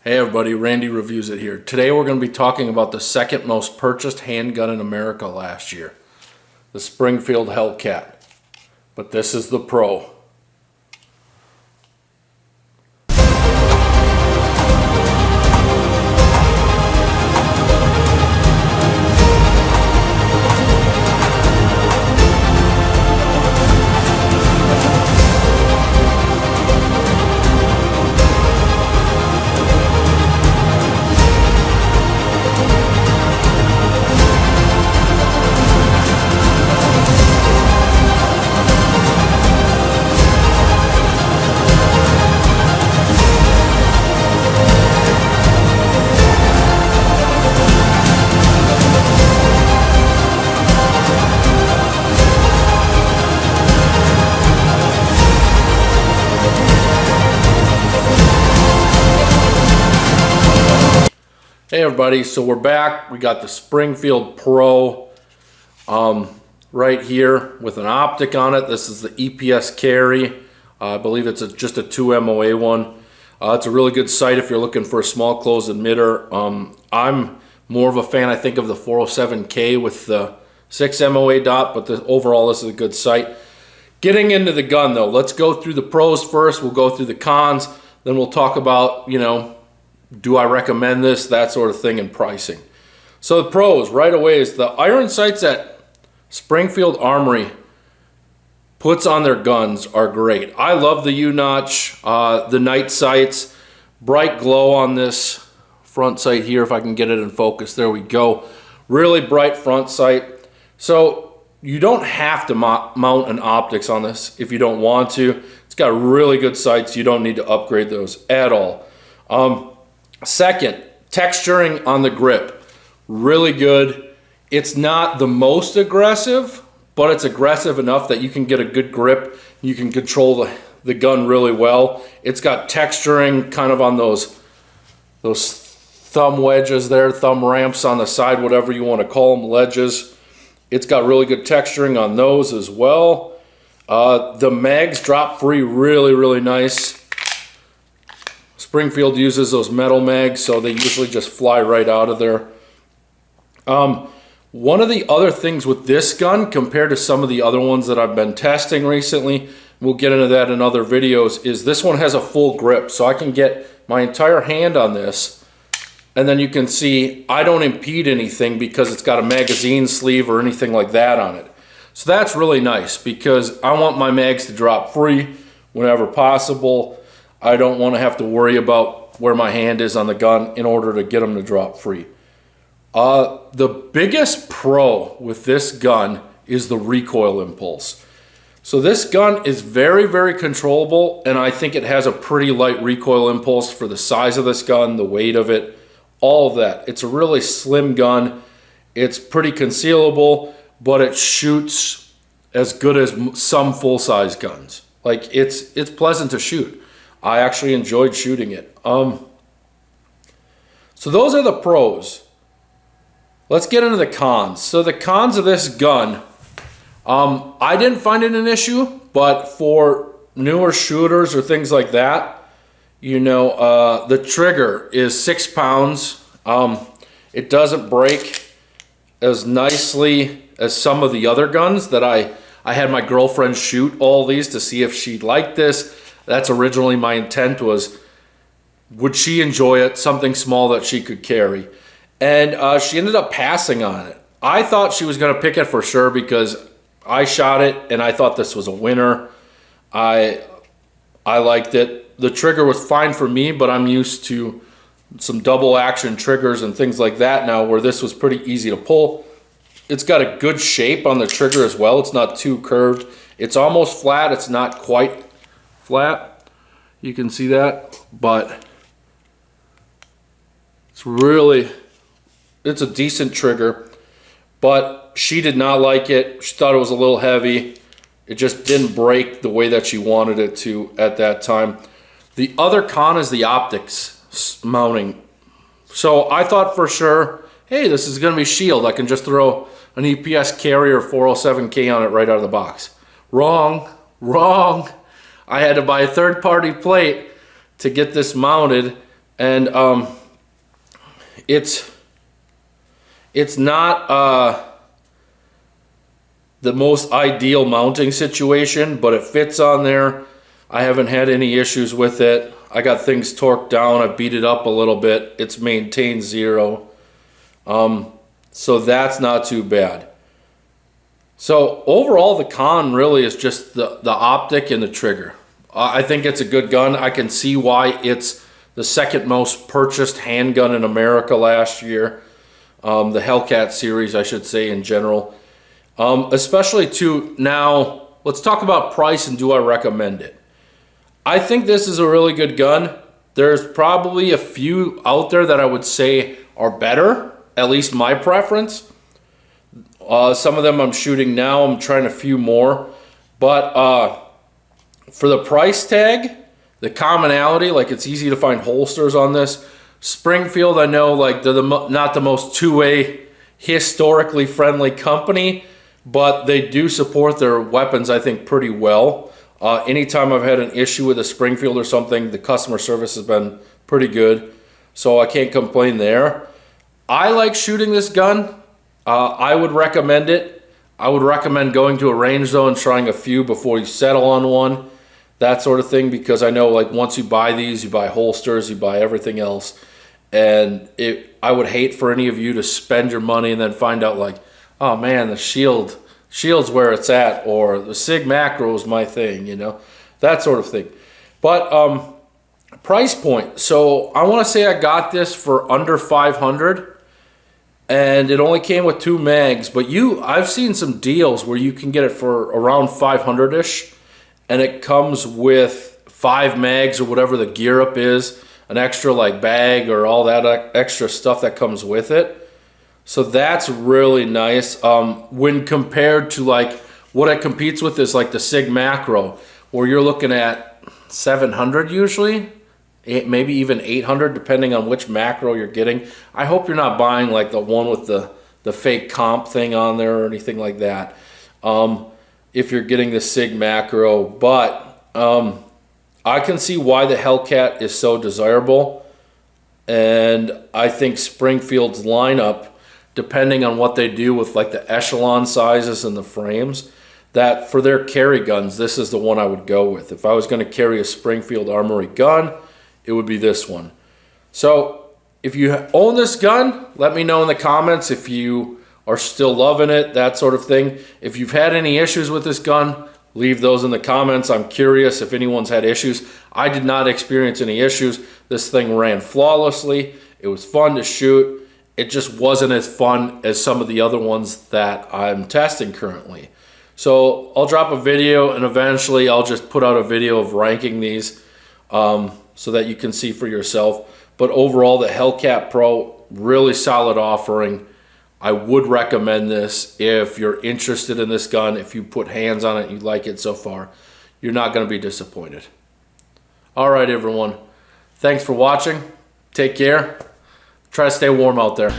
Hey everybody, Randy Reviews It here. Today we're going to be talking about the second most purchased handgun in America last year. The Springfield Hellcat. But this is the Pro. Hey everybody, so we're back. We got the Springfield Pro right here with an optic on it. This is the EPS carry. I believe it's just a 2 MOA one. It's a really good sight if you're looking for a small closed emitter. I'm more of a fan, I think, of the 407K with the 6 MOA dot, but overall this is a good sight. Getting into the gun though, let's go through the pros first. We'll go through the cons, then we'll talk about, do I recommend this, that sort of thing, and pricing. So the pros right away is the iron sights that Springfield Armory puts on their guns are great. I love the U-notch, the night sights, bright glow on this front sight here, if I can get it in focus. There we go. Really bright front sight. So you don't have to mount an optics on this if you don't want to. It's got really good sights. You don't need to upgrade those at all. Second, texturing on the grip, really good. It's not the most aggressive, but it's aggressive enough that you can get a good grip. You can control the gun really well. It's got texturing kind of on those thumb wedges there, thumb ramps on the side, whatever you want to call them, ledges. It's got really good texturing on those as well. The mags drop free, really nice. Springfield uses those metal mags, so they usually just fly right out of there. One of the other things with this gun compared to some of the other ones that I've been testing recently, we'll get into that in other videos, is this one has a full grip. So I can get my entire hand on this, and then you can see I don't impede anything because it's got a magazine sleeve or anything like that on it. So that's really nice because I want my mags to drop free whenever possible. I don't want to have to worry about where my hand is on the gun in order to get them to drop free. The biggest pro with this gun is the recoil impulse. So this gun is very controllable, and I think it has a pretty light recoil impulse for the size of this gun, the weight of it, all of that. It's a really slim gun. It's pretty concealable, but it shoots as good as some full-size guns. Like it's pleasant to shoot. I actually enjoyed shooting it. So those are the pros. Let's get into the cons. So the cons of this gun, I didn't find it an issue, but for newer shooters or things like that, the trigger is 6 pounds. It doesn't break as nicely as some of the other guns that I had my girlfriend shoot all these to see if she'd like this. That's originally my intent was, would she enjoy it, something small that she could carry? And she ended up passing on it. I thought she was going to pick it for sure because I shot it and I thought this was a winner. I liked it. The trigger was fine for me, but I'm used to some double action triggers and things like that now where this was pretty easy to pull. It's got a good shape on the trigger as well. It's not too curved. It's almost flat. It's not quite flat, you can see that, but it's a decent trigger. But she did not like it. She thought it was a little heavy. It just didn't break the way that she wanted it to at that time. The other con is the optics mounting. So I thought for sure, hey, this is going to be shield. I can just throw an EPS carrier 407K on it right out of the box. Wrong. I had to buy a third-party plate to get this mounted And it's not the most ideal mounting situation, but it fits on there. I haven't had any issues with it. I got things torqued down. I beat it up a little bit. It's maintained 0. So that's not too bad. So overall, the con really is just the optic and the trigger. I think it's a good gun. I can see why it's the second most purchased handgun in America last year. The Hellcat series, I should say, in general. Especially to now, let's talk about price and do I recommend it. I think this is a really good gun. There's probably a few out there that I would say are better, at least my preference. Some of them I'm shooting now. I'm trying a few more. But for the price tag, the commonality, like it's easy to find holsters on this. Springfield, I know like they're not the most two-way historically friendly company, but they do support their weapons, I think, pretty well. Anytime I've had an issue with a Springfield or something, the customer service has been pretty good, so I can't complain there. I like shooting this gun. I would recommend it. I would recommend going to a range though and trying a few before you settle on one, that sort of thing, because I know like once you buy these, you buy holsters, you buy everything else, and I would hate for any of you to spend your money and then find out like, oh man, the shield's where it's at, or the Sig Macro is my thing, you know, that sort of thing. But price point. So I want to say I got this for under $500, and it only came with 2 mags. But I've seen some deals where you can get it for around 500-ish, and it comes with 5 mags or whatever the gear up is, an extra like bag or all that extra stuff that comes with it. So that's really nice. When compared to like what it competes with is like the Sig Macro, where you're looking at 700 usually, maybe even 800 depending on which macro you're getting. I hope you're not buying like the one with the fake comp thing on there or anything like that. If you're getting the Sig Macro, but I can see why the Hellcat is so desirable, and I think Springfield's lineup, depending on what they do with like the echelon sizes and the frames, that for their carry guns, this is the one I would go with. If I was going to carry a Springfield Armory gun, it would be this one. So if you own this gun, let me know in the comments if you are still loving it, that sort of thing. If you've had any issues with this gun, leave those in the comments. I'm curious if anyone's had issues. I did not experience any issues. This thing ran flawlessly. It was fun to shoot. It just wasn't as fun as some of the other ones that I'm testing currently. So I'll drop a video, and eventually I'll just put out a video of ranking these so that you can see for yourself. But overall, the Hellcat Pro, really solid offering. I would recommend this if you're interested in this gun. If you put hands on it and you like it so far, you're not going to be disappointed. All right, everyone. Thanks for watching. Take care. Try to stay warm out there.